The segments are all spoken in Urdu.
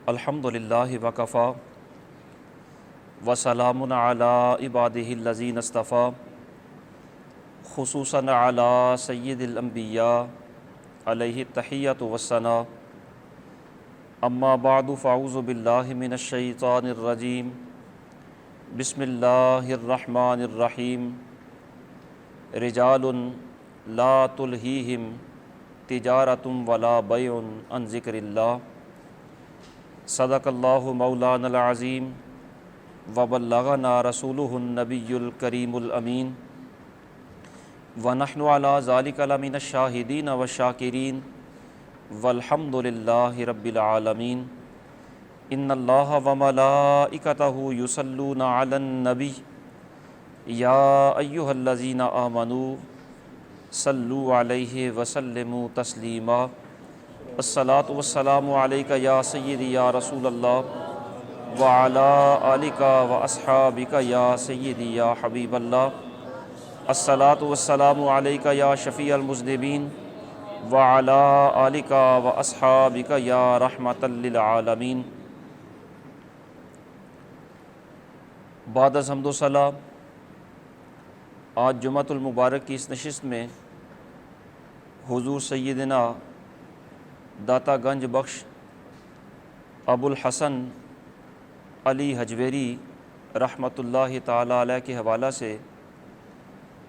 الحمدللہ وکفا وسلام علی عبادہ الذین اصطفیٰ خصوصاً علی سید الانبیاء علیہ التحیۃ والثناء اما بعد فاعوذ باللہ من الشیطان الرجیم بسم اللہ الرحمن الرحیم رجال لا تلہیہم تجارۃ ولا بیع عن ذکر اللہ صدق اللہ مولانا العظیم وبلغنا رسولہ النبی الکریم الامین ونحن علی ذلک لمن الشاہدین والشاکرین والحمد للہ رب العالمین ان اللہ وملائکتہ یصلون علی النبی یا ایہا الذین آمنوا صلوا علیہ وسلموا تسلیما الصلاۃ والسلام علیک یا سیدی یا رسول اللہ وعلی آلک واصحابک یا سیدی یا حبیب اللہ الصلاۃ والسلام علیک یا شفیع المذنبین وعلی آلک واصحابک یا رحمۃ للعالمین۔ بعد از حمد و ثنا، آج جمعۃ المبارک کی اس نشست میں حضور سیدنا داتا گنج بخش ابو الحسن علی حجویری رحمۃ اللہ تعالی علیہ کے حوالہ سے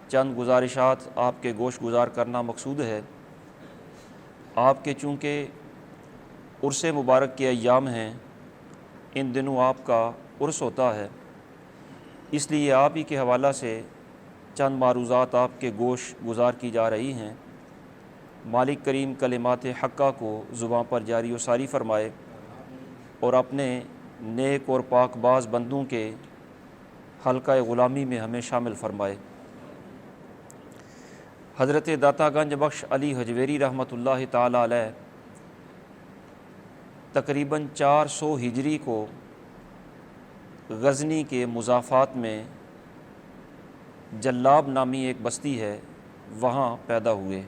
چند گزارشات آپ کے گوش گزار کرنا مقصود ہے۔ آپ کے چونکہ عرس مبارک کے ایام ہیں، ان دنوں آپ کا عرس ہوتا ہے، اس لیے آپ ہی کے حوالہ سے چند معروضات آپ کے گوش گزار کی جا رہی ہیں۔ مالک کریم کلمات حقہ کو زباں پر جاری و ساری فرمائے اور اپنے نیک اور پاک باز بندوں کے حلقہ غلامی میں ہمیں شامل فرمائے۔ حضرت داتا گنج بخش علی حجویری رحمۃ اللہ تعالی علیہ تقریباً 400 ہجری کو غزنی کے مضافات میں جلاب نامی ایک بستی ہے، وہاں پیدا ہوئے،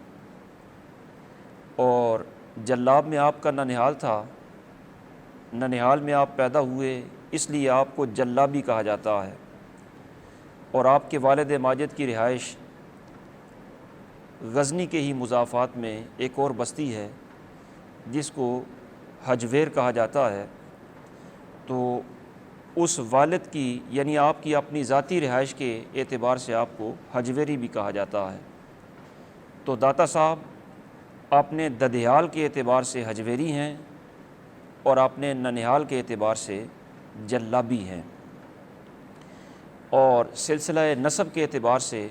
اور جلاب میں آپ کا ننہال تھا۔ ننہال میں آپ پیدا ہوئے، اس لیے آپ کو جلابی کہا جاتا ہے، اور آپ کے والد ماجد کی رہائش غزنی کے ہی مضافات میں ایک اور بستی ہے جس کو حجویر کہا جاتا ہے۔ تو اس والد کی یعنی آپ کی اپنی ذاتی رہائش کے اعتبار سے آپ کو حجویری بھی کہا جاتا ہے۔ تو داتا صاحب اپنے ددھیال کے اعتبار سے حجویری ہیں اور اپنے ننہال کے اعتبار سے جلابی ہیں، اور سلسلہ نسب کے اعتبار سے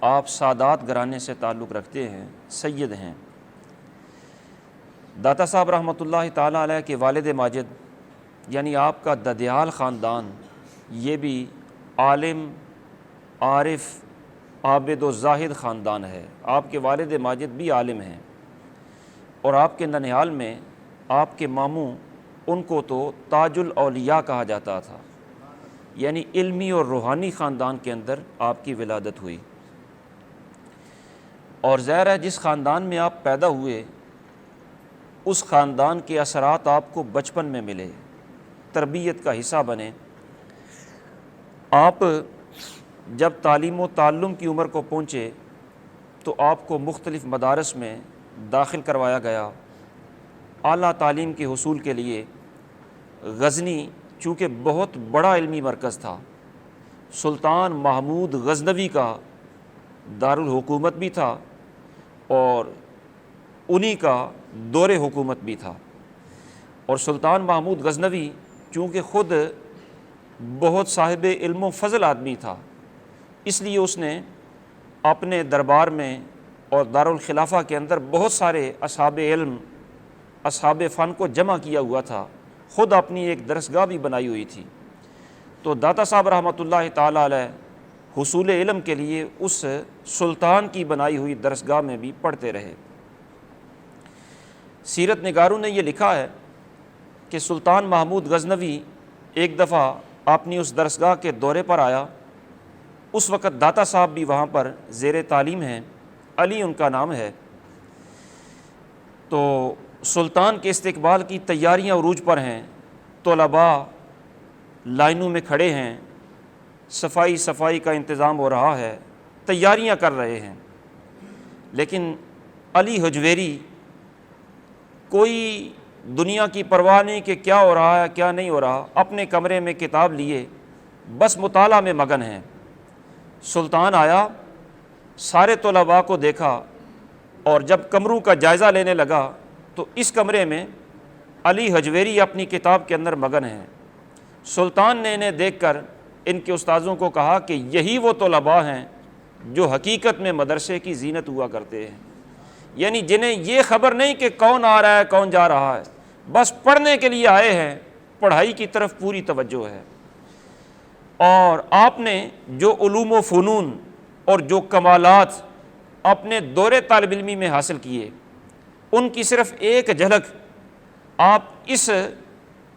آپ سادات گھرانے سے تعلق رکھتے ہیں، سید ہیں۔ داتا صاحب رحمۃ اللہ تعالیٰ علیہ کے والد ماجد یعنی آپ کا ددھیال خاندان، یہ بھی عالم، عارف، عابد و زاہد خاندان ہے۔ آپ کے والد ماجد بھی عالم ہیں، اور آپ کے ننہال میں آپ کے ماموں، ان کو تو تاج الاولیاء کہا جاتا تھا، یعنی علمی اور روحانی خاندان کے اندر آپ کی ولادت ہوئی۔ اور ظاہر ہے جس خاندان میں آپ پیدا ہوئے، اس خاندان کے اثرات آپ کو بچپن میں ملے، تربیت کا حصہ بنے۔ آپ جب تعلیم و تعلم کی عمر کو پہنچے تو آپ کو مختلف مدارس میں داخل کروایا گیا۔ اعلیٰ تعلیم کے حصول کے لیے غزنی چونکہ بہت بڑا علمی مرکز تھا، سلطان محمود غزنوی کا دارالحکومت بھی تھا اور انہی کا دور حکومت بھی تھا، اور سلطان محمود غزنوی چونکہ خود بہت صاحب علم و فضل آدمی تھا، اس لیے اس نے اپنے دربار میں اور دارالخلافہ کے اندر بہت سارے اصحاب علم، اصحاب فن کو جمع کیا ہوا تھا، خود اپنی ایک درسگاہ بھی بنائی ہوئی تھی۔ تو داتا صاحب رحمۃ اللہ تعالی علیہ حصول علم کے لیے اس سلطان کی بنائی ہوئی درسگاہ میں بھی پڑھتے رہے۔ سیرت نگاروں نے یہ لکھا ہے کہ سلطان محمود غزنوی ایک دفعہ اپنی اس درسگاہ کے دورے پر آیا، اس وقت داتا صاحب بھی وہاں پر زیر تعلیم ہیں، علی ان کا نام ہے۔ تو سلطان کے استقبال کی تیاریاں عروج پر ہیں، طلباء لائنوں میں کھڑے ہیں، صفائی کا انتظام ہو رہا ہے، تیاریاں کر رہے ہیں، لیکن علی حجویری کوئی دنیا کی پرواہ نہیں کہ کیا ہو رہا ہے کیا نہیں ہو رہا، اپنے کمرے میں کتاب لیے بس مطالعہ میں مگن ہیں۔ سلطان آیا، سارے طلباء کو دیکھا، اور جب کمروں کا جائزہ لینے لگا تو اس کمرے میں علی حجویری اپنی کتاب کے اندر مگن ہیں۔ سلطان نے انہیں دیکھ کر ان کے استاذوں کو کہا کہ یہی وہ طلباء ہیں جو حقیقت میں مدرسے کی زینت ہوا کرتے ہیں، یعنی جنہیں یہ خبر نہیں کہ کون آ رہا ہے کون جا رہا ہے، بس پڑھنے کے لیے آئے ہیں، پڑھائی کی طرف پوری توجہ ہے۔ اور آپ نے جو علوم و فنون اور جو کمالات اپنے دور طالب علمی میں حاصل کیے، ان کی صرف ایک جھلک آپ اس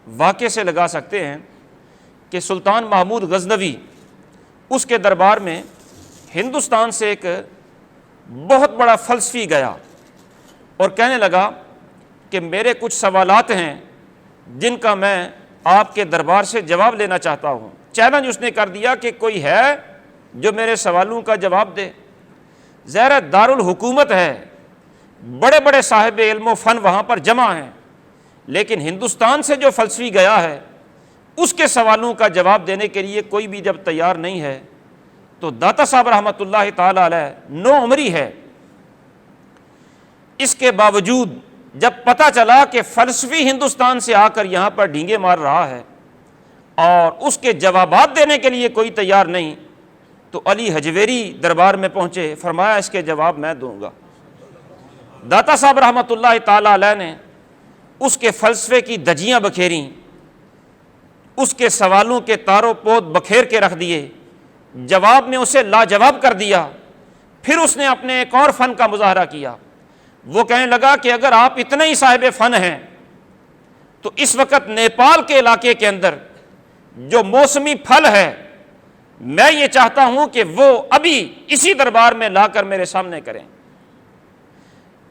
واقعے سے لگا سکتے ہیں کہ سلطان محمود غزنوی اس کے دربار میں ہندوستان سے ایک بہت بڑا فلسفی گیا اور کہنے لگا کہ میرے کچھ سوالات ہیں جن کا میں آپ کے دربار سے جواب لینا چاہتا ہوں۔ چیلنج اس نے کر دیا کہ کوئی ہے جو میرے سوالوں کا جواب دے۔ ظاہر دارالحکومت ہے، بڑے بڑے صاحب علم و فن وہاں پر جمع ہیں، لیکن ہندوستان سے جو فلسفی گیا ہے اس کے سوالوں کا جواب دینے کے لیے کوئی بھی جب تیار نہیں ہے تو داتا صاحب رحمۃ اللہ تعالی علیہ نو عمری ہے، اس کے باوجود جب پتہ چلا کہ فلسفی ہندوستان سے آ کر یہاں پر ڈھینگے مار رہا ہے اور اس کے جوابات دینے کے لیے کوئی تیار نہیں، تو علی حجویری دربار میں پہنچے، فرمایا اس کے جواب میں دوں گا۔ داتا صاحب رحمۃ اللہ تعالی علیہ نے اس کے فلسفے کی دجیاں بکھیریں، اس کے سوالوں کے تارو پود بکھیر کے رکھ دیے، جواب میں اسے لاجواب کر دیا۔ پھر اس نے اپنے ایک اور فن کا مظاہرہ کیا، وہ کہنے لگا کہ اگر آپ اتنے ہی صاحب فن ہیں تو اس وقت نیپال کے علاقے کے اندر جو موسمی پھل ہے میں یہ چاہتا ہوں کہ وہ ابھی اسی دربار میں لا کر میرے سامنے کریں۔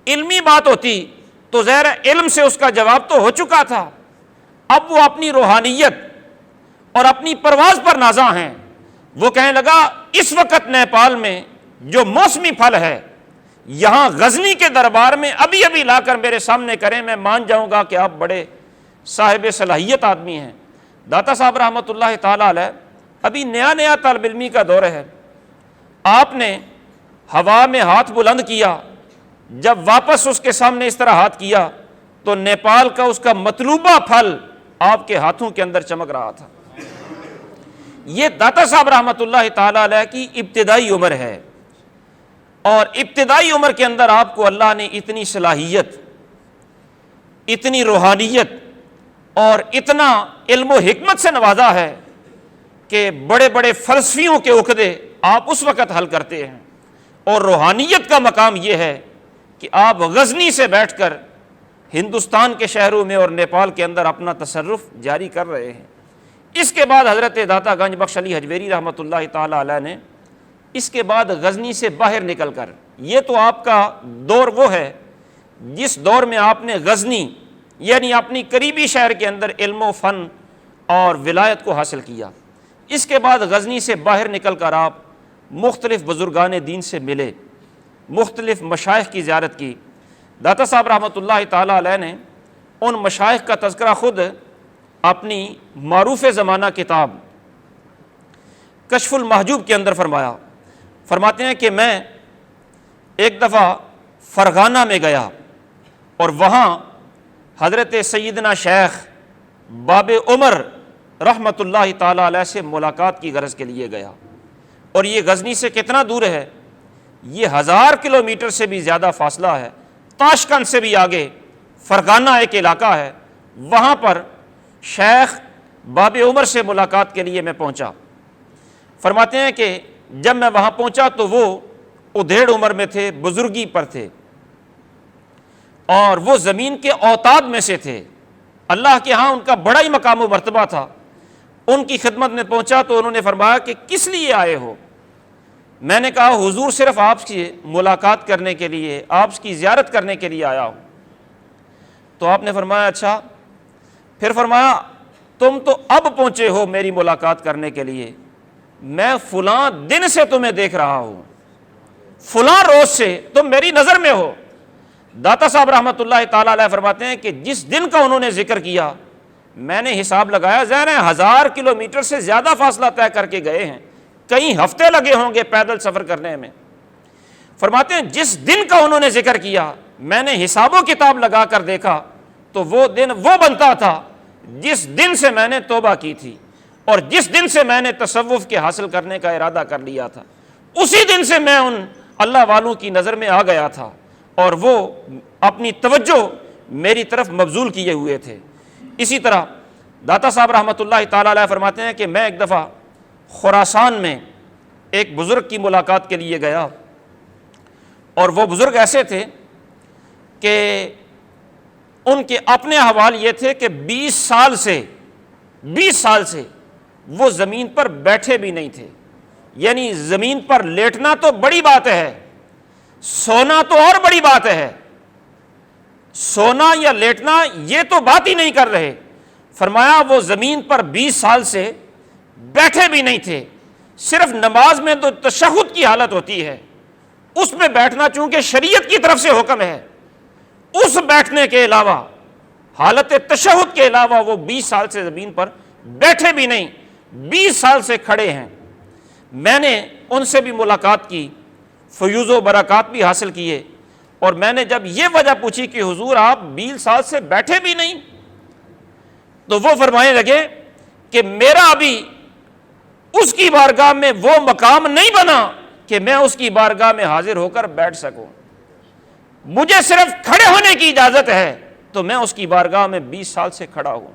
علمی بات ہوتی تو ظاہر علم سے اس کا جواب تو ہو چکا تھا، اب وہ اپنی روحانیت اور اپنی پرواز پر نازاں ہیں۔ وہ کہنے لگا اس وقت نیپال میں جو موسمی پھل ہے یہاں غزنی کے دربار میں ابھی ابھی لا کر میرے سامنے کریں، میں مان جاؤں گا کہ آپ بڑے صاحب صلاحیت آدمی ہیں۔ داتا صاحب رحمۃ اللہ تعالی علیہ ابھی نیا طالب علمی کا دور ہے، آپ نے ہوا میں ہاتھ بلند کیا، جب واپس اس کے سامنے اس طرح ہاتھ کیا تو نیپال کا اس کا مطلوبہ پھل آپ کے ہاتھوں کے اندر چمک رہا تھا۔ یہ داتا صاحب رحمۃ اللہ تعالی علیہ کی ابتدائی عمر ہے، اور ابتدائی عمر کے اندر آپ کو اللہ نے اتنی صلاحیت، اتنی روحانیت اور اتنا علم و حکمت سے نوازا ہے کہ بڑے بڑے فلسفیوں کے عقدے آپ اس وقت حل کرتے ہیں، اور روحانیت کا مقام یہ ہے کہ آپ غزنی سے بیٹھ کر ہندوستان کے شہروں میں اور نیپال کے اندر اپنا تصرف جاری کر رہے ہیں۔ اس کے بعد حضرت داتا گنج بخش علی حجویری رحمۃ اللہ تعالی علیہ نے اس کے بعد غزنی سے باہر نکل کر، یہ تو آپ کا دور وہ ہے جس دور میں آپ نے غزنی یعنی اپنی قریبی شہر کے اندر علم و فن اور ولایت کو حاصل کیا۔ اس کے بعد غزنی سے باہر نکل کر آپ مختلف بزرگان دین سے ملے، مختلف مشائخ کی زیارت کی۔ داتا صاحب رحمۃ اللہ تعالی علیہ نے ان مشائخ کا تذکرہ خود اپنی معروف زمانہ کتاب کشف المحجوب کے اندر فرماتے ہیں کہ میں ایک دفعہ فرغانہ میں گیا اور وہاں حضرت سیدنا شیخ باب عمر رحمۃ اللہ تعالی علیہ سے ملاقات کی غرض کے لیے گیا، اور یہ غزنی سے کتنا دور ہے؟ یہ 1000 کلومیٹر سے بھی زیادہ فاصلہ ہے، تاشقند سے بھی آگے فرغانہ ایک علاقہ ہے، وہاں پر شیخ باب عمر سے ملاقات کے لیے میں پہنچا۔ فرماتے ہیں کہ جب میں وہاں پہنچا تو وہ ادھیڑ عمر میں تھے، بزرگی پر تھے، اور وہ زمین کے اوتاد میں سے تھے، اللہ کے ہاں ان کا بڑا ہی مقام و مرتبہ تھا۔ ان کی خدمت میں پہنچا تو انہوں نے فرمایا کہ کس لیے آئے ہو؟ میں نے کہا حضور صرف آپ سے ملاقات کرنے کے لیے، آپ کی زیارت کرنے کے لیے آیا ہوں۔ تو آپ نے فرمایا اچھا. پھر فرمایا تم تو اب پہنچے ہو میری ملاقات کرنے کے لیے, میں فلاں دن سے تمہیں دیکھ رہا ہوں, فلاں روز سے تم میری نظر میں ہو. داتا صاحب رحمۃ اللہ تعالیٰ علیہ فرماتے ہیں کہ جس دن کا انہوں نے ذکر کیا میں نے حساب لگایا, ظاہر ہے 1000 کلومیٹر سے زیادہ فاصلہ طے کر کے گئے ہیں, کئی ہفتے لگے ہوں گے پیدل سفر کرنے میں. فرماتے ہیں جس دن کا انہوں نے ذکر کیا میں نے حساب و کتاب لگا کر دیکھا تو وہ دن وہ بنتا تھا جس دن سے میں نے توبہ کی تھی اور جس دن سے میں نے تصوف کے حاصل کرنے کا ارادہ کر لیا تھا, اسی دن سے میں ان اللہ والوں کی نظر میں آ گیا تھا اور وہ اپنی توجہ میری طرف مبذول کیے ہوئے تھے. اسی طرح داتا صاحب رحمۃ اللہ تعالیٰ علیہ فرماتے ہیں کہ میں ایک دفعہ خراسان میں ایک بزرگ کی ملاقات کے لیے گیا, اور وہ بزرگ ایسے تھے کہ ان کے اپنے احوال یہ تھے کہ 20 سال سے وہ زمین پر بیٹھے بھی نہیں تھے. یعنی زمین پر لیٹنا تو بڑی بات ہے, سونا تو اور بڑی بات ہے, سونا یا لیٹنا یہ تو بات ہی نہیں کر رہے. فرمایا وہ زمین پر 20 سال سے بیٹھے بھی نہیں تھے, صرف نماز میں تو تشہد کی حالت ہوتی ہے, اس میں بیٹھنا چونکہ شریعت کی طرف سے حکم ہے, اس بیٹھنے کے علاوہ حالت تشہد کے علاوہ وہ 20 سال سے زمین پر بیٹھے بھی نہیں, 20 سال سے کھڑے ہیں. میں نے ان سے بھی ملاقات کی, فیوز و برکات بھی حاصل کیے, اور میں نے جب یہ وجہ پوچھی کہ حضور آپ 20 سال سے بیٹھے بھی نہیں, تو وہ فرمانے لگے کہ میرا ابھی اس کی بارگاہ میں وہ مقام نہیں بنا کہ میں اس کی بارگاہ میں حاضر ہو کر بیٹھ سکوں, مجھے صرف کھڑے ہونے کی اجازت ہے تو میں اس کی بارگاہ میں 20 سال سے کھڑا ہوں.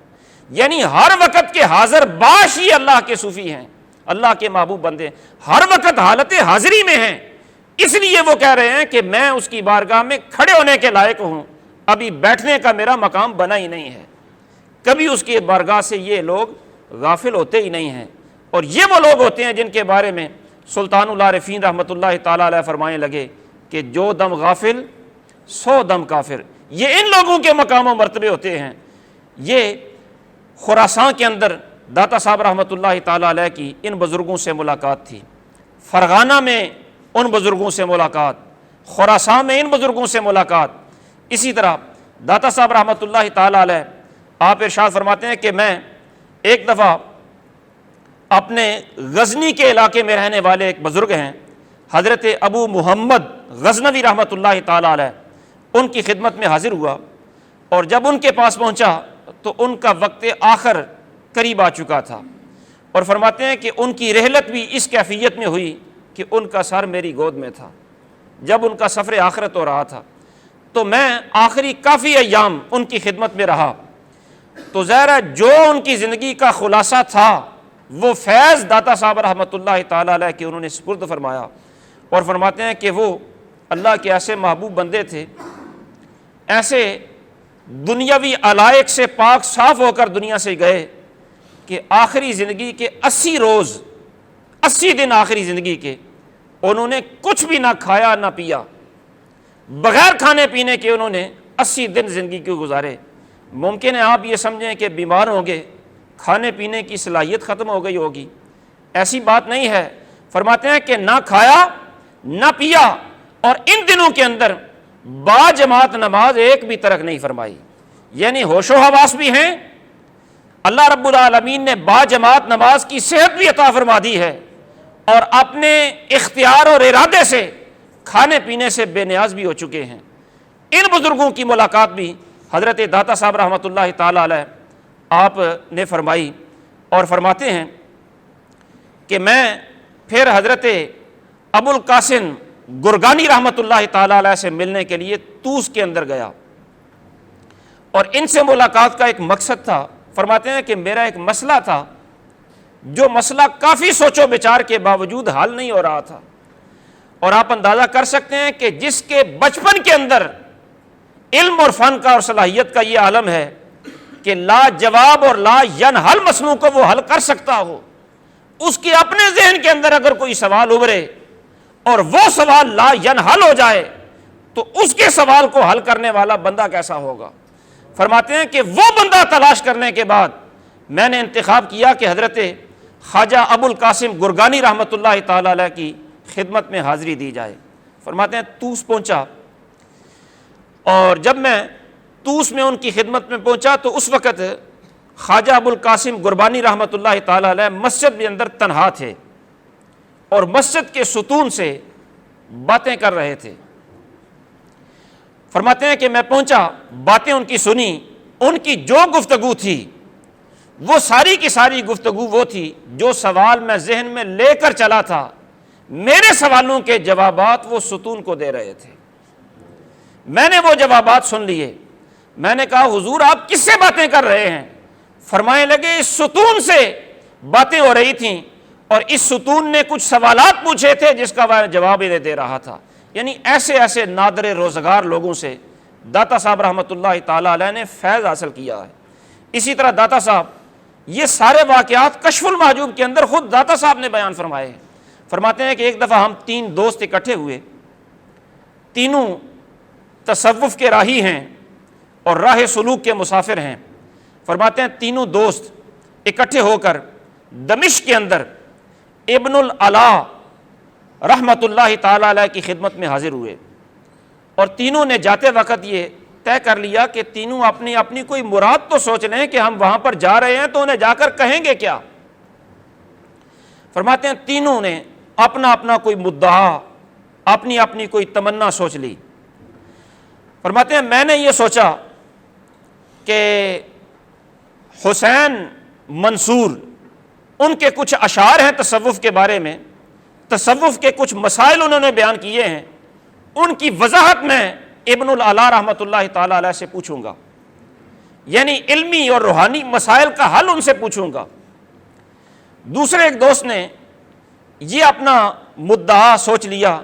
یعنی ہر وقت کے حاضر باش ہی اللہ کے صوفی ہیں, اللہ کے محبوب بندے, ہر وقت حالت حاضری میں ہیں. اس لیے وہ کہہ رہے ہیں کہ میں اس کی بارگاہ میں کھڑے ہونے کے لائق ہوں, ابھی بیٹھنے کا میرا مقام بنا ہی نہیں ہے. کبھی اس کی بارگاہ سے یہ لوگ غافل ہوتے ہی نہیں ہیں. اور یہ وہ لوگ ہوتے ہیں جن کے بارے میں سلطان العارفین رحمۃ اللہ تعالیٰ علیہ فرمانے لگے کہ جو دم غافل 100 دم کافر. یہ ان لوگوں کے مقام و مرتبے ہوتے ہیں. یہ خراسان کے اندر داتا صاحب رحمۃ اللہ تعالیٰ علیہ کی ان بزرگوں سے ملاقات تھی, فرغانہ میں ان بزرگوں سے ملاقات, خراسان میں ان بزرگوں سے ملاقات. اسی طرح داتا صاحب رحمۃ اللہ تعالیٰ علیہ آپ ارشاد فرماتے ہیں کہ میں ایک دفعہ اپنے غزنی کے علاقے میں رہنے والے ایک بزرگ ہیں حضرت ابو محمد غزنوی رحمۃ اللہ تعالیٰ علیہ, ان کی خدمت میں حاضر ہوا, اور جب ان کے پاس پہنچا تو ان کا وقت آخر قریب آ چکا تھا, اور فرماتے ہیں کہ ان کی رحلت بھی اس کیفیت میں ہوئی کہ ان کا سر میری گود میں تھا جب ان کا سفر آخرت ہو رہا تھا. تو میں آخری کافی ایام ان کی خدمت میں رہا, تو ظاہر جو ان کی زندگی کا خلاصہ تھا وہ فیض داتا صاحب رحمۃ اللہ تعالیٰ علیہ کے انہوں نے سپرد فرمایا. اور فرماتے ہیں کہ وہ اللہ کے ایسے محبوب بندے تھے, ایسے دنیاوی علائق سے پاک صاف ہو کر دنیا سے گئے کہ آخری زندگی کے 80 دن آخری زندگی کے انہوں نے کچھ بھی نہ کھایا نہ پیا, بغیر کھانے پینے کے انہوں نے 80 دن زندگی کو گزارے. ممکن ہے آپ یہ سمجھیں کہ بیمار ہوں گے, کھانے پینے کی صلاحیت ختم ہو گئی ہوگی, ایسی بات نہیں ہے. فرماتے ہیں کہ نہ کھایا نہ پیا, اور ان دنوں کے اندر با جماعت نماز ایک بھی ترک نہیں فرمائی. یعنی ہوش و حواس بھی ہیں, اللہ رب العالمین نے با جماعت نماز کی صحت بھی عطا فرما دی ہے, اور اپنے اختیار اور ارادے سے کھانے پینے سے بے نیاز بھی ہو چکے ہیں. ان بزرگوں کی ملاقات بھی حضرت داتا صاحب رحمۃ اللہ تعالیٰ علیہ آپ نے فرمائی, اور فرماتے ہیں کہ میں پھر حضرت ابو القاسم گرگانی رحمۃ اللہ تعالیٰ علیہ سے ملنے کے لیے طوس کے اندر گیا, اور ان سے ملاقات کا ایک مقصد تھا. فرماتے ہیں کہ میرا ایک مسئلہ تھا جو مسئلہ کافی سوچ و بچار کے باوجود حل نہیں ہو رہا تھا, اور آپ اندازہ کر سکتے ہیں کہ جس کے بچپن کے اندر علم اور فن کا اور صلاحیت کا یہ عالم ہے کہ لا جواب اور لا ینحل مسئلوں کو وہ حل کر سکتا ہو, اس کے اپنے ذہن کے اندر اگر کوئی سوال ابھرے اور وہ سوال لا ینحل ہو جائے تو اس کے سوال کو حل کرنے والا بندہ کیسا ہوگا. فرماتے ہیں کہ وہ بندہ تلاش کرنے کے بعد میں نے انتخاب کیا کہ حضرت خواجہ ابو القاسم گرگانی رحمۃ اللہ تعالی علیہ کی خدمت میں حاضری دی جائے۔ فرماتے ہیں طوس پہنچا، اور جب میں طوس میں ان کی خدمت میں پہنچا تو اس وقت خواجہ ابو القاسم گربانی رحمۃ اللہ تعالی علیہ مسجد کے اندر تنہا تھے اور مسجد کے ستون سے باتیں کر رہے تھے۔ فرماتے ہیں کہ میں پہنچا، باتیں ان کی سنی، ان کی جو گفتگو تھی وہ ساری کی ساری گفتگو وہ تھی جو سوال میں ذہن میں لے کر چلا تھا، میرے سوالوں کے جوابات وہ ستون کو دے رہے تھے۔ میں نے وہ جوابات سن لیے۔ میں نے کہا حضور آپ کس سے باتیں کر رہے ہیں؟ فرمانے لگے اس ستون سے باتیں ہو رہی تھیں اور اس ستون نے کچھ سوالات پوچھے تھے جس کا میں جواب انہیں دے رہا تھا۔ یعنی ایسے ایسے نادر روزگار لوگوں سے داتا صاحب رحمۃ اللہ تعالی علیہ نے فیض حاصل کیا ہے۔ اسی طرح داتا صاحب یہ سارے واقعات کشف المحجوب کے اندر خود داتا صاحب نے بیان فرمائے ہیں۔ فرماتے ہیں کہ ایک دفعہ ہم 3 دوست اکٹھے ہوئے، تینوں تصوف کے راہی ہیں اور راہ سلوک کے مسافر ہیں۔ فرماتے ہیں تینوں دوست اکٹھے ہو کر دمشق کے اندر ابن العلا رحمۃ اللہ تعالی علیہ کی خدمت میں حاضر ہوئے، اور تینوں نے جاتے وقت یہ طے کر لیا کہ تینوں اپنی اپنی کوئی مراد تو سوچ لیں کہ ہم وہاں پر جا رہے ہیں تو انہیں جا کر کہیں گے کیا۔ فرماتے ہیں تینوں نے اپنا اپنا کوئی مدعا، اپنی اپنی کوئی تمنا سوچ لی۔ فرماتے ہیں میں نے یہ سوچا کہ حسین منصور ان کے کچھ اشعار ہیں تصوف کے بارے میں، تصوف کے کچھ مسائل انہوں نے بیان کیے ہیں، ان کی وضاحت میں ابن العلا رحمۃ اللہ تعالی علیہ سے پوچھوں گا، یعنی علمی اور روحانی مسائل کا حل ان سے پوچھوں گا۔ دوسرے ایک دوست نے یہ اپنا مدعا سوچ لیا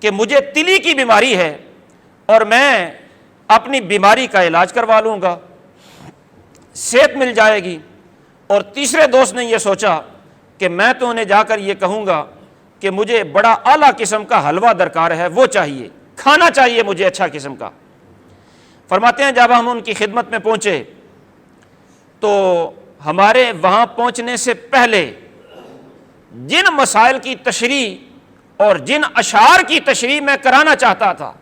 کہ مجھے تلی کی بیماری ہے اور میں اپنی بیماری کا علاج کروا لوں گا، صحت مل جائے گی۔ اور تیسرے دوست نے یہ سوچا کہ میں تو انہیں جا کر یہ کہوں گا کہ مجھے بڑا اعلیٰ قسم کا حلوہ درکار ہے، وہ چاہیے، کھانا چاہیے مجھے اچھا قسم کا۔ فرماتے ہیں جب ہم ان کی خدمت میں پہنچے تو ہمارے وہاں پہنچنے سے پہلے جن مسائل کی تشریح اور جن اشعار کی تشریح میں کرانا چاہتا تھا،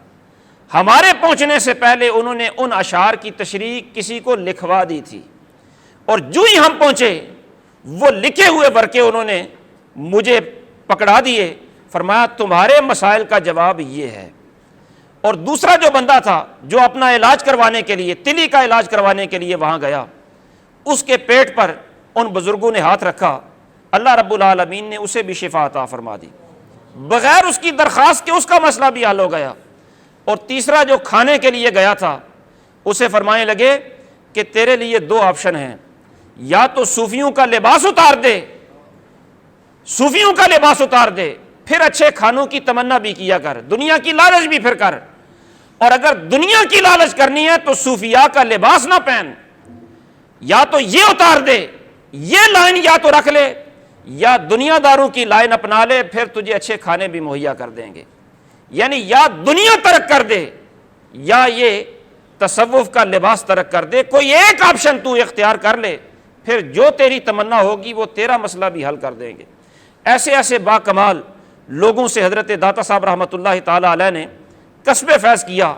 ہمارے پہنچنے سے پہلے انہوں نے ان اشعار کی تشریح کسی کو لکھوا دی تھی، اور جو ہی ہم پہنچے وہ لکھے ہوئے ورقے انہوں نے مجھے پکڑا دیے۔ فرمایا تمہارے مسائل کا جواب یہ ہے۔ اور دوسرا جو بندہ تھا جو اپنا علاج کروانے کے لیے، تلی کا علاج کروانے کے لیے وہاں گیا، اس کے پیٹ پر ان بزرگوں نے ہاتھ رکھا، اللہ رب العالمین نے اسے بھی شفا عطا فرما دی بغیر اس کی درخواست کے، اس کا مسئلہ بھی حل ہو گیا۔ اور تیسرا جو کھانے کے لیے گیا تھا اسے فرمانے لگے کہ تیرے لیے 2 آپشن ہیں، یا تو صوفیوں کا لباس اتار دے، صوفیوں کا لباس اتار دے، پھر اچھے کھانوں کی تمنا بھی کیا کر، دنیا کی لالچ بھی پھر کر، اور اگر دنیا کی لالچ کرنی ہے تو صوفیاء کا لباس نہ پہن، یا تو یہ اتار دے، یہ لائن یا تو رکھ لے، یا دنیا داروں کی لائن اپنا لے، پھر تجھے اچھے کھانے بھی مہیا کر دیں گے۔ یعنی یا دنیا ترک کر دے یا یہ تصوف کا لباس ترک کر دے، کوئی ایک آپشن تو اختیار کر لے، پھر جو تیری تمنا ہوگی وہ تیرا مسئلہ بھی حل کر دیں گے۔ ایسے ایسے با کمال لوگوں سے حضرت داتا صاحب رحمۃ اللہ تعالی علیہ نے کسب فیض کیا،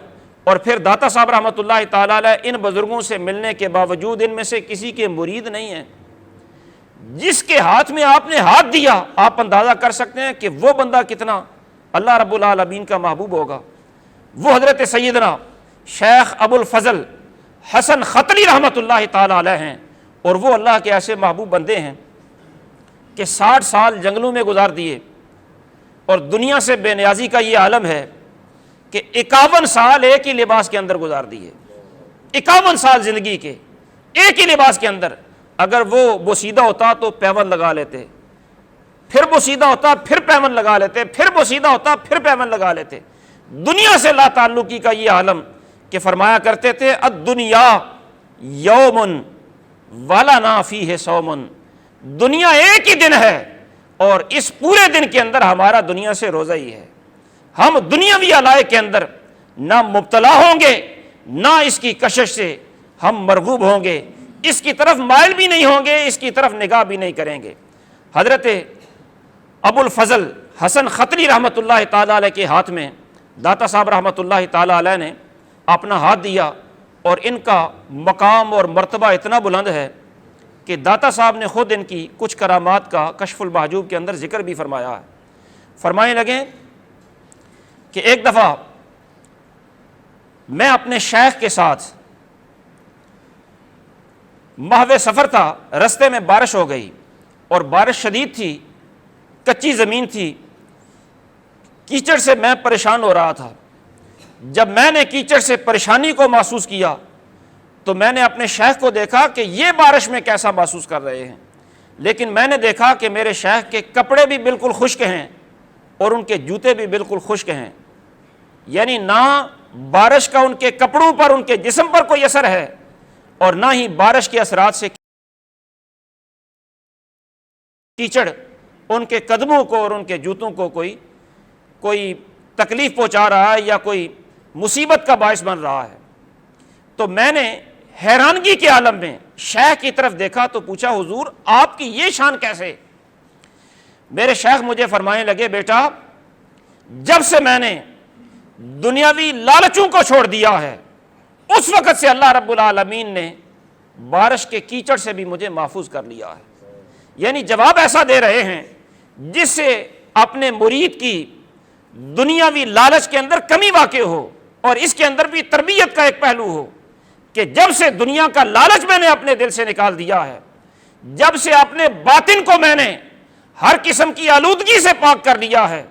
اور پھر داتا صاحب رحمۃ اللہ تعالی علیہ ان بزرگوں سے ملنے کے باوجود ان میں سے کسی کے مرید نہیں ہیں۔ جس کے ہاتھ میں آپ نے ہاتھ دیا آپ اندازہ کر سکتے ہیں کہ وہ بندہ کتنا اللہ رب العالمین کا محبوب ہوگا۔ وہ حضرت سیدنا شیخ ابو الفضل حسن ختلی رحمۃ اللہ تعالی علیہ ہیں، اور وہ اللہ کے ایسے محبوب بندے ہیں کہ 60 سال جنگلوں میں گزار دیے، اور دنیا سے بے نیازی کا یہ عالم ہے کہ 51 سال ایک ہی لباس کے اندر گزار دیے، 51 سال زندگی کے ایک ہی لباس کے اندر۔ اگر وہ بوسیدہ ہوتا تو پیوند لگا لیتے، پھر بوسیدہ ہوتا پھر پیوند لگا لیتے، پھر بوسیدہ ہوتا پھر پیوند لگا لیتے۔ دنیا سے لا تعلقی کا یہ عالم کہ فرمایا کرتے تھے الدنیا یومن ولنا فیہ صوم، دنیا ایک ہی دن ہے اور اس پورے دن کے اندر ہمارا دنیا سے روزہ ہی ہے۔ ہم دنیاوی علائق کے اندر نہ مبتلا ہوں گے، نہ اس کی کشش سے ہم مرغوب ہوں گے، اس کی طرف مائل بھی نہیں ہوں گے، اس کی طرف نگاہ بھی نہیں کریں گے۔ حضرت ابو الفضل حسن خطری رحمۃ اللہ تعالیٰ علیہ کے ہاتھ میں داتا صاحب رحمۃ اللہ تعالیٰ علیہ نے اپنا ہاتھ دیا، اور ان کا مقام اور مرتبہ اتنا بلند ہے کہ داتا صاحب نے خود ان کی کچھ کرامات کا کشف المحجوب کے اندر ذکر بھی فرمایا ہے۔ فرمانے لگے کہ ایک دفعہ میں اپنے شیخ کے ساتھ محو سفر تھا، رستے میں بارش ہو گئی اور بارش شدید تھی، کچی زمین تھی، کیچڑ سے میں پریشان ہو رہا تھا۔ جب میں نے کیچڑ سے پریشانی کو محسوس کیا تو میں نے اپنے شیخ کو دیکھا کہ یہ بارش میں کیسا محسوس کر رہے ہیں، لیکن میں نے دیکھا کہ میرے شیخ کے کپڑے بھی بالکل خشک ہیں اور ان کے جوتے بھی بالکل خشک ہیں، یعنی نہ بارش کا ان کے کپڑوں پر، ان کے جسم پر کوئی اثر ہے، اور نہ ہی بارش کے اثرات سے کیچڑ ان کے قدموں کو اور ان کے جوتوں کو کوئی تکلیف پہنچا رہا ہے یا کوئی مصیبت کا باعث بن رہا ہے۔ تو میں نے حیرانگی کے عالم میں شیخ کی طرف دیکھا تو پوچھا، حضور آپ کی یہ شان کیسے؟ میرے شیخ مجھے فرمانے لگے، بیٹا جب سے میں نے دنیاوی لالچوں کو چھوڑ دیا ہے، اس وقت سے اللہ رب العالمین نے بارش کے کیچڑ سے بھی مجھے محفوظ کر لیا ہے۔ یعنی جواب ایسا دے رہے ہیں جس سے اپنے مرید کی دنیاوی لالچ کے اندر کمی واقع ہو، اور اس کے اندر بھی تربیت کا ایک پہلو ہو کہ جب سے دنیا کا لالچ میں نے اپنے دل سے نکال دیا ہے، جب سے اپنے باطن کو میں نے ہر قسم کی آلودگی سے پاک کر لیا ہے،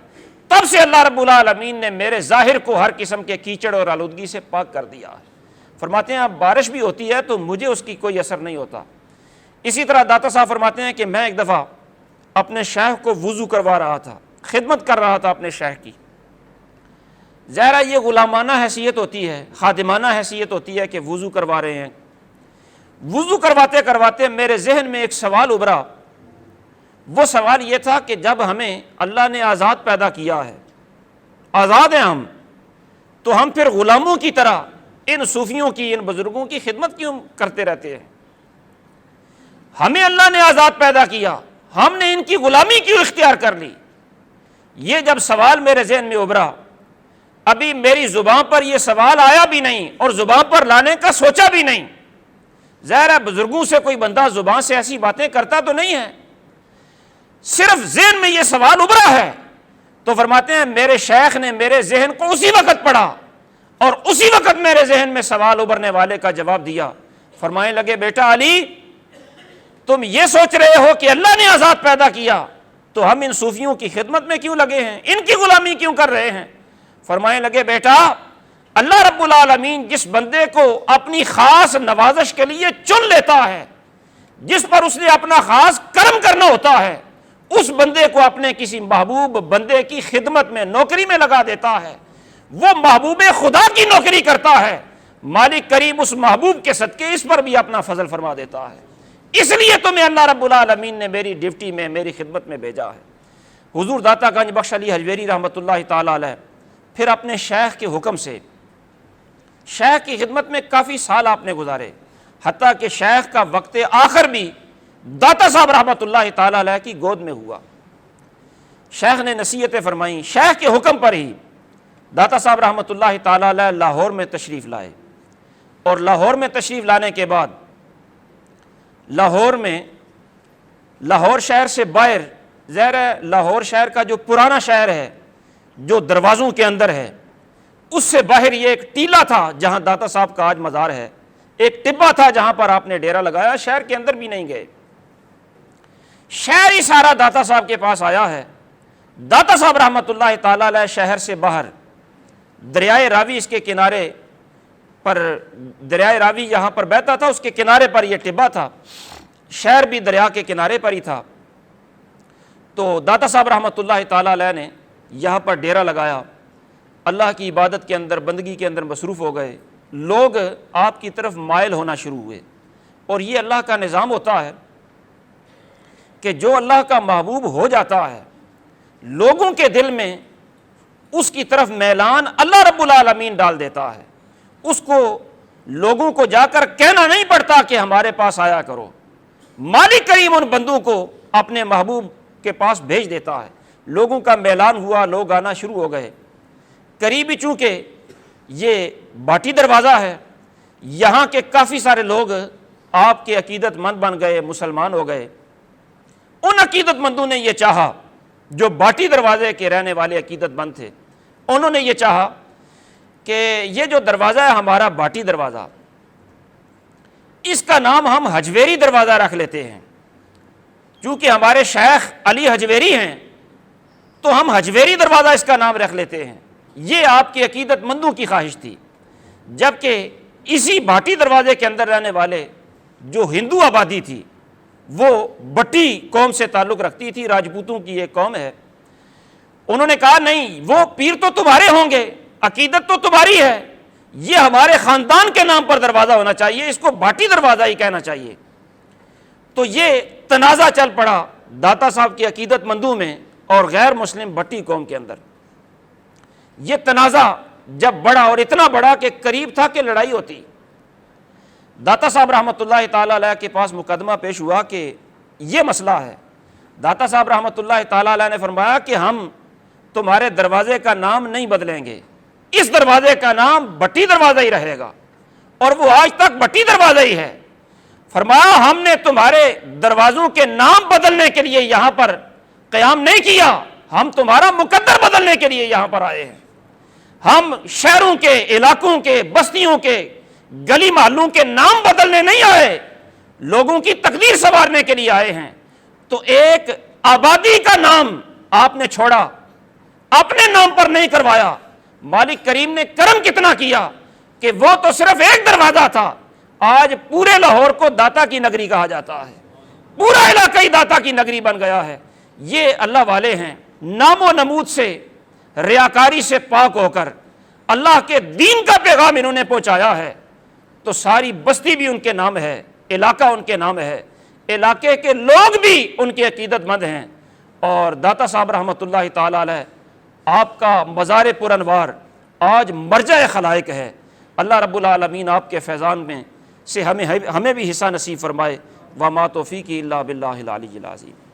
تب سے اللہ رب العالمین نے میرے ظاہر کو ہر قسم کے کیچڑ اور آلودگی سے پاک کر دیا ہے۔ فرماتے ہیں اب بارش بھی ہوتی ہے تو مجھے اس کی کوئی اثر نہیں ہوتا۔ اسی طرح داتا صاحب فرماتے ہیں کہ میں ایک دفعہ اپنے شیخ کو وضو کروا رہا تھا، خدمت کر رہا تھا اپنے شیخ کی۔ ظاہرہ یہ غلامانہ حیثیت ہوتی ہے، خادمانہ حیثیت ہوتی ہے کہ وضو کروا رہے ہیں۔ وضو کرواتے کرواتے میرے ذہن میں ایک سوال ابھرا۔ وہ سوال یہ تھا کہ جب ہمیں اللہ نے آزاد پیدا کیا ہے، آزاد ہیں ہم، تو ہم پھر غلاموں کی طرح ان صوفیوں کی، ان بزرگوں کی خدمت کیوں کرتے رہتے ہیں؟ ہمیں اللہ نے آزاد پیدا کیا، ہم نے ان کی غلامی کیوں اختیار کر لی؟ یہ جب سوال میرے ذہن میں ابھرا، ابھی میری زبان پر یہ سوال آیا بھی نہیں اور زبان پر لانے کا سوچا بھی نہیں۔ ظاہر ہے بزرگوں سے کوئی بندہ زبان سے ایسی باتیں کرتا تو نہیں ہے، صرف ذہن میں یہ سوال ابھرا ہے۔ تو فرماتے ہیں میرے شیخ نے میرے ذہن کو اسی وقت پڑھا اور اسی وقت میرے ذہن میں سوال ابھرنے والے کا جواب دیا۔ فرمانے لگے، بیٹا علی تم یہ سوچ رہے ہو کہ اللہ نے آزاد پیدا کیا تو ہم ان صوفیوں کی خدمت میں کیوں لگے ہیں، ان کی غلامی کیوں کر رہے ہیں؟ فرمانے لگے، بیٹا اللہ رب العالمین جس بندے کو اپنی خاص نوازش کے لیے چن لیتا ہے، جس پر اس نے اپنا خاص کرم کرنا ہوتا ہے، اس بندے کو اپنے کسی محبوب بندے کی خدمت میں، نوکری میں لگا دیتا ہے، وہ محبوب خدا کی نوکری کرتا ہے، مالک کریم اس محبوب کے صدقے اس پر بھی اپنا فضل فرما دیتا ہے۔ اس لیے تمہیں اللہ رب العالمین نے میری ڈیوٹی میں، میری خدمت میں بھیجا ہے۔ حضور داتا گنج بخش علی حجویری رحمۃ اللہ تعالی علیہ پھر اپنے شیخ کے حکم سے شیخ کی خدمت میں کافی سال آپ نے گزارے، حتیٰ کہ شیخ کا وقت آخر بھی داتا صاحب رحمۃ اللہ تعالی علیہ کی گود میں ہوا۔ شیخ نے نصیحتیں فرمائیں، شیخ کے حکم پر ہی داتا صاحب رحمۃ اللہ تعالی علیہ لاہور میں تشریف لائے، اور لاہور میں تشریف لانے کے بعد لاہور شہر سے باہر، ظاہر ہے لاہور شہر کا جو پرانا شہر ہے جو دروازوں کے اندر ہے، اس سے باہر یہ ایک ٹیلا تھا جہاں داتا صاحب کا آج مزار ہے، ایک ٹبہ تھا جہاں پر آپ نے ڈیرا لگایا، شہر کے اندر بھی نہیں گئے، شہر ہی سارا داتا صاحب کے پاس آیا ہے۔ داتا صاحب رحمۃ اللہ تعالی علیہ شہر سے باہر دریائے راوی، اس کے کنارے پر دریائے راوی یہاں پر بہتا تھا، اس کے کنارے پر یہ ٹبہ تھا، شہر بھی دریا کے کنارے پر ہی تھا۔ تو داتا صاحب رحمۃ اللہ تعالی علیہ نے یہاں پر ڈیرا لگایا، اللہ کی عبادت کے اندر، بندگی کے اندر مصروف ہو گئے، لوگ آپ کی طرف مائل ہونا شروع ہوئے۔ اور یہ اللہ کا نظام ہوتا ہے کہ جو اللہ کا محبوب ہو جاتا ہے، لوگوں کے دل میں اس کی طرف میلان اللہ رب العالمین ڈال دیتا ہے، اس کو لوگوں کو جا کر کہنا نہیں پڑتا کہ ہمارے پاس آیا کرو، مالک کریم ان بندوں کو اپنے محبوب کے پاس بھیج دیتا ہے۔ لوگوں کا میلان ہوا، لوگ آنا شروع ہو گئے۔ قریبی چونکہ یہ باٹی دروازہ ہے، یہاں کے کافی سارے لوگ آپ کے عقیدت مند بن گئے، مسلمان ہو گئے۔ ان عقیدت مندوں نے یہ چاہا، جو باٹی دروازے کے رہنے والے عقیدت مند تھے، انہوں نے یہ چاہا کہ یہ جو دروازہ ہے ہمارا باٹی دروازہ، اس کا نام ہم حجویری دروازہ رکھ لیتے ہیں، چونکہ ہمارے شیخ علی حجویری ہیں تو ہم حجویری دروازہ اس کا نام رکھ لیتے ہیں۔ یہ آپ کی عقیدت مندوں کی خواہش تھی، جبکہ اسی بھاٹی دروازے کے اندر رہنے والے جو ہندو آبادی تھی وہ بٹی قوم سے تعلق رکھتی تھی، راجپوتوں کی ایک قوم ہے۔ انہوں نے کہا نہیں، وہ پیر تو تمہارے ہوں گے، عقیدت تو تمہاری ہے، یہ ہمارے خاندان کے نام پر دروازہ ہونا چاہیے، اس کو بھاٹی دروازہ ہی کہنا چاہیے۔ تو یہ تنازع چل پڑا داتا صاحب کی عقیدت مندوں میں اور غیر مسلم بٹی قوم کے اندر۔ یہ تنازع جب بڑا اور اتنا بڑا کہ قریب تھا کہ لڑائی ہوتی، داتا صاحب رحمۃ اللہ تعالیٰ علیہ کے پاس مقدمہ پیش ہوا کہ یہ مسئلہ ہے۔ داتا صاحب رحمۃ اللہ تعالیٰ علیہ نے فرمایا کہ ہم تمہارے دروازے کا نام نہیں بدلیں گے، اس دروازے کا نام بٹی دروازہ ہی رہے گا، اور وہ آج تک بٹی دروازہ ہی ہے۔ فرمایا ہم نے تمہارے دروازوں کے نام بدلنے کے لیے یہاں پر قیام نہیں کیا، ہم تمہارا مقدر بدلنے کے لیے یہاں پر آئے ہیں۔ ہم شہروں کے، علاقوں کے، بستیوں کے، گلی محلوں کے نام بدلنے نہیں آئے، لوگوں کی تقدیر سنوارنے کے لیے آئے ہیں۔ تو ایک آبادی کا نام آپ نے چھوڑا، اپنے نام پر نہیں کروایا۔ مالک کریم نے کرم کتنا کیا کہ وہ تو صرف ایک دروازہ تھا، آج پورے لاہور کو داتا کی نگری کہا جاتا ہے، پورا علاقہ ہی داتا کی نگری بن گیا ہے۔ یہ اللہ والے ہیں، نام و نمود سے، ریاکاری سے پاک ہو کر اللہ کے دین کا پیغام انہوں نے پہنچایا ہے، تو ساری بستی بھی ان کے نام ہے، علاقہ ان کے نام ہے، علاقے کے لوگ بھی ان کے عقیدت مند ہیں۔ اور داتا صاحب رحمۃ اللہ تعالی علیہ آپ کا مزار پر انوار آج مرجع خلائق ہے۔ اللہ رب العالمین آپ کے فیضان میں سے ہمیں بھی حصہ نصیب فرمائے۔ وما توفیقی الا باللہ العلی العظیم۔